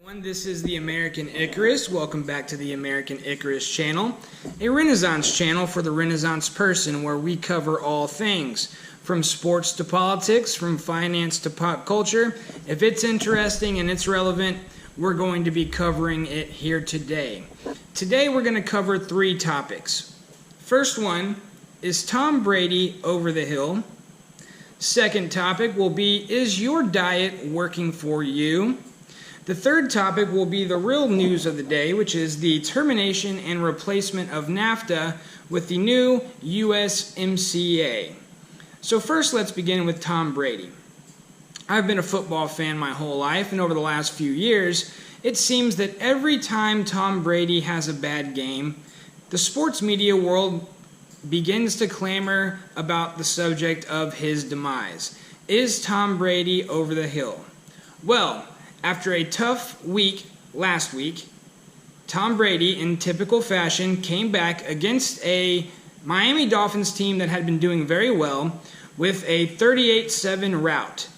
This is the American Icarus. Welcome back to the American Icarus channel, a Renaissance channel for the Renaissance person where we cover all things, from sports to politics, from finance to pop culture. If it's interesting and it's relevant, we're going to be covering it here today. Today we're going to cover 3 topics. First one is Tom Brady over the hill. Second topic will be, is your diet working for you? The third topic will be the real news of the day, which is the termination and replacement of NAFTA with the new USMCA. So first, let's begin with Tom Brady. I've been a football fan my whole life, and over the last few years, it seems that every time Tom Brady has a bad game, the sports media world begins to clamor about the subject of his demise. Is Tom Brady over the hill? Well, after a tough week last week, Tom Brady, in typical fashion, came back against a Miami Dolphins team that had been doing very well with a 38-7 rout.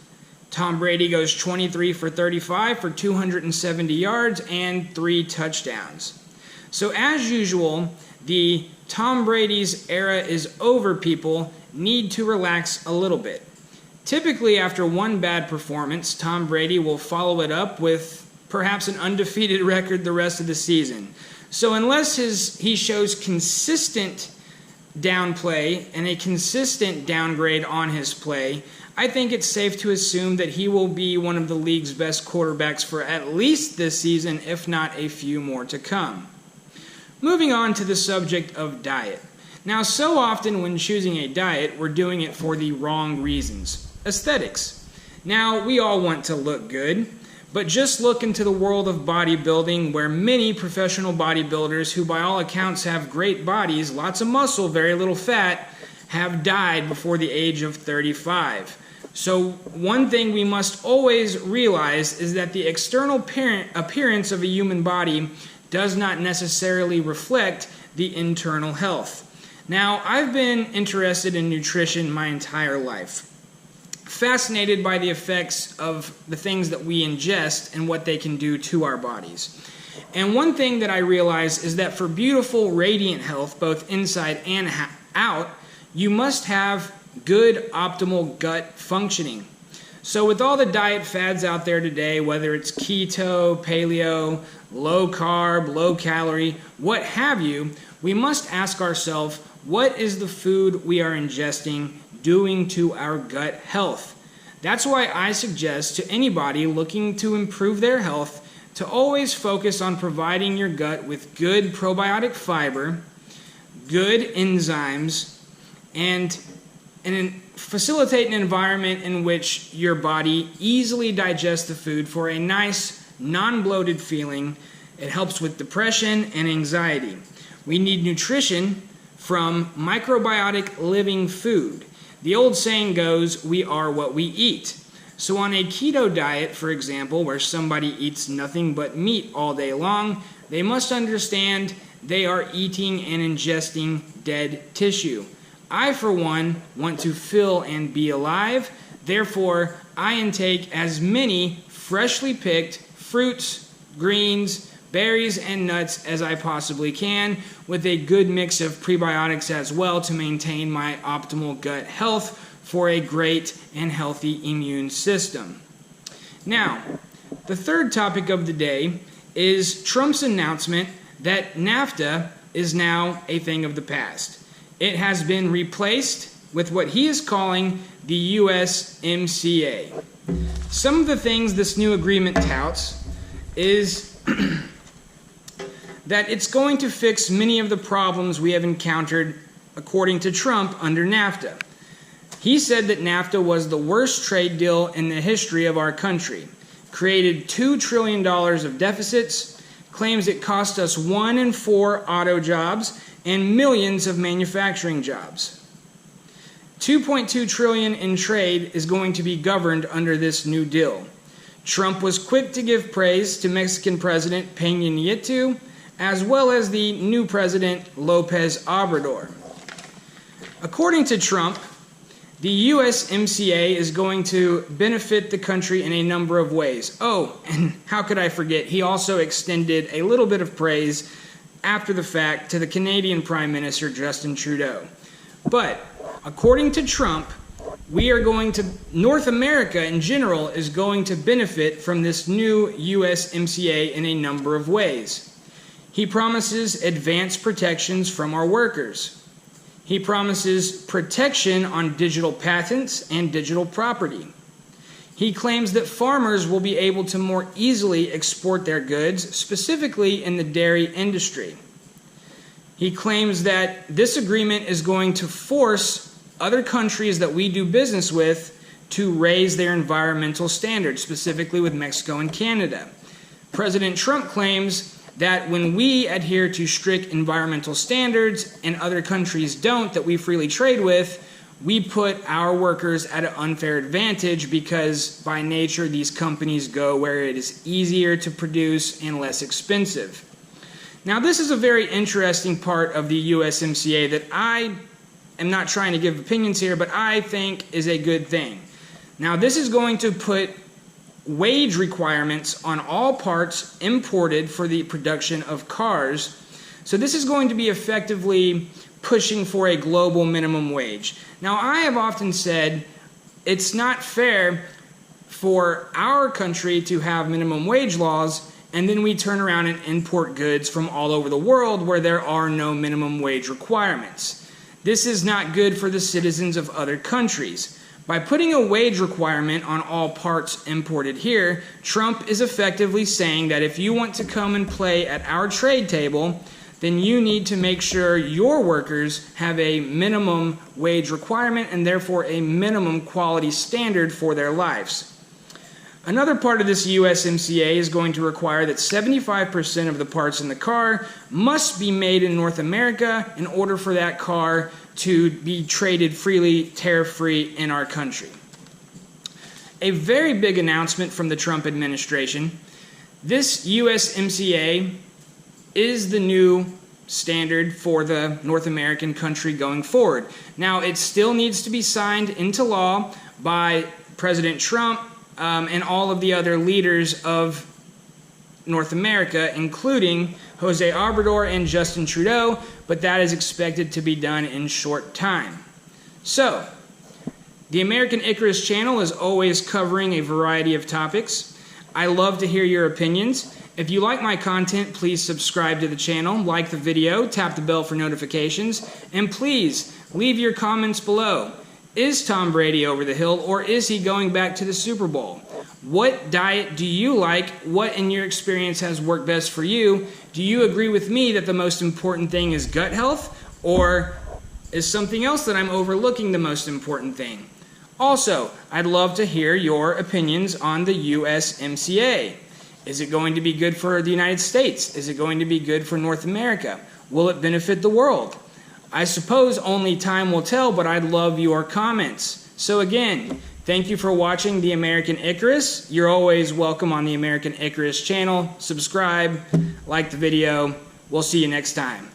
Tom Brady goes 23 for 35 for 270 yards and 3 touchdowns. So as usual, the Tom Brady's era is over people need to relax a little bit. Typically, after one bad performance, Tom Brady will follow it up with perhaps an undefeated record the rest of the season. So unless he shows consistent downplay and a consistent downgrade on his play, I think it's safe to assume that he will be one of the league's best quarterbacks for at least this season, if not a few more to come. Moving on to the subject of diet. Now, so often when choosing a diet, we're doing it for the wrong reasons. Aesthetics. Now, we all want to look good, but just look into the world of bodybuilding where many professional bodybuilders, who by all accounts have great bodies, lots of muscle, very little fat, have died before the age of 35. So one thing we must always realize is that the external appearance of a human body does not necessarily reflect the internal health. Now, I've been interested in nutrition my entire life, fascinated by the effects of the things that we ingest and what they can do to our bodies. And one thing that I realize is that for beautiful, radiant health, both inside and out, you must have good, optimal gut functioning. So with all the diet fads out there today, whether it's keto, paleo, low carb, low calorie, what have you, we must ask ourselves, what is the food we are ingesting doing to our gut health? That's why I suggest to anybody looking to improve their health to always focus on providing your gut with good probiotic fiber, good enzymes, and facilitate an environment in which your body easily digests the food for a nice, non-bloated feeling. It helps with depression and anxiety. We need nutrition from microbiotic living food. The old saying goes, we are what we eat. So on a keto diet, for example, where somebody eats nothing but meat all day long, they must understand they are eating and ingesting dead tissue. I, for one, want to feel and be alive. Therefore, I intake as many freshly picked fruits, greens, berries, and nuts as I possibly can, with a good mix of prebiotics as well to maintain my optimal gut health for a great and healthy immune system. Now, the third topic of the day is Trump's announcement that NAFTA is now a thing of the past. It has been replaced with what he is calling the USMCA. Some of the things this new agreement touts is that it's going to fix many of the problems we have encountered, according to Trump, under NAFTA. He said that NAFTA was the worst trade deal in the history of our country, created $2 trillion of deficits, claims it cost us 1 in 4 auto jobs, and millions of manufacturing jobs. $2.2 trillion in trade is going to be governed under this new deal. Trump was quick to give praise to Mexican President Peña Nieto, as well as the new president, López Obrador. According to Trump, The USMCA is going to benefit the country in a number of ways. Oh, and how could I forget, he also extended a little bit of praise after the fact to the Canadian Prime Minister, Justin Trudeau. But according to Trump, North America in general is going to benefit from this new USMCA in a number of ways. He promises advanced protections from our workers. He promises protection on digital patents and digital property. He claims that farmers will be able to more easily export their goods, specifically in the dairy industry. He claims that this agreement is going to force other countries that we do business with to raise their environmental standards, specifically with Mexico and Canada. President Trump claims that when we adhere to strict environmental standards and other countries don't, that we freely trade with, we put our workers at an unfair advantage because by nature these companies go where it is easier to produce and less expensive. Now this is a very interesting part of the USMCA that I am not trying to give opinions here, but I think is a good thing. Now this is going to put wage requirements on all parts imported for the production of cars. So this is going to be effectively pushing for a global minimum wage. Now I have often said it's not fair for our country to have minimum wage laws and then we turn around and import goods from all over the world where there are no minimum wage requirements. This is not good for the citizens of other countries. By putting a wage requirement on all parts imported here, Trump is effectively saying that if you want to come and play at our trade table, then you need to make sure your workers have a minimum wage requirement and therefore a minimum quality standard for their lives. Another part of this USMCA is going to require that 75% of the parts in the car must be made in North America in order for that car to be traded freely, tariff-free in our country. A very big announcement from the Trump administration. This USMCA is the new standard for the North American country going forward. Now, it still needs to be signed into law by President Trump and all of the other leaders of North America, including Jose Obrador and Justin Trudeau, but that is expected to be done in short time. So, the American Icarus channel is always covering a variety of topics. I love to hear your opinions. If you like my content, please subscribe to the channel, like the video, tap the bell for notifications, and please leave your comments below. Is Tom Brady over the hill, or is he going back to the Super Bowl? What diet do you like? What in your experience has worked best for you? Do you agree with me that the most important thing is gut health, or is something else that I'm overlooking the most important thing? Also, I'd love to hear your opinions on the USMCA. Is it going to be good for the United States? Is it going to be good for North America? Will it benefit the world? I suppose only time will tell, but I'd love your comments. So again, thank you for watching the American Icarus. You're always welcome on the American Icarus channel. Subscribe, like the video. We'll see you next time.